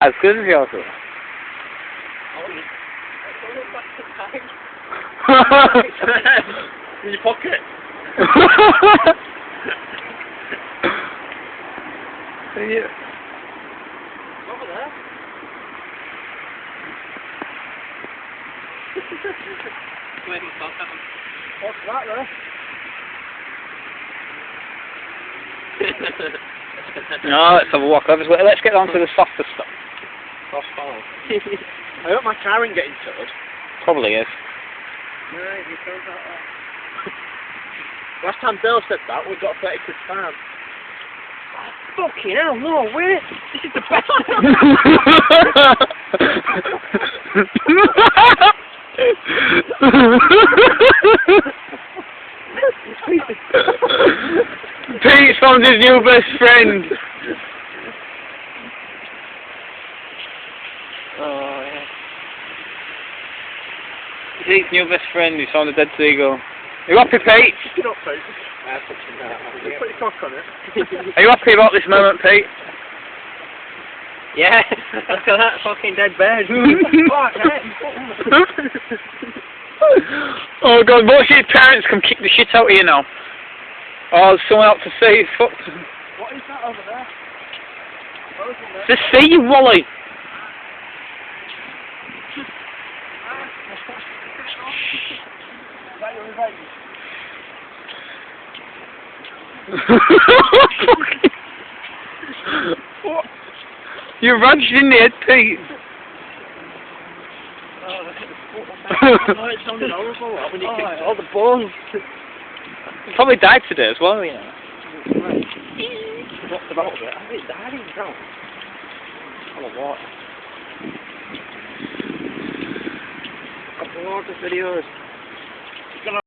As good as yours. In your pocket. Yeah. Over there. What's that there? No, let's have a walk over. Let's get on to the softer stuff. Soft balls. I hope my car ain't getting towed. Probably is. No, you don't like that. Last time Bill said that, we got 30 quid fine. Fucking hell, no way! This is the best Pete found his new best friend. Oh, yeah. Pete's new best friend. He found a dead seagull. Are you happy, Pete? Get up, Pete. Put your cock on it. Are you happy about this moment, Pete? Yeah, look at that fucking dead bird. Oh God, what if your parents come kick the shit out of you now? Oh, there's someone out to sea. Fuck. What is that over there? The sea, you wally. What? You're runched in the head, Pete. Oh, it sounded horrible when you kicked all the bones. He probably died today as well, you know. What's about it? I think it died in drown. Full of water. Got loads of videos.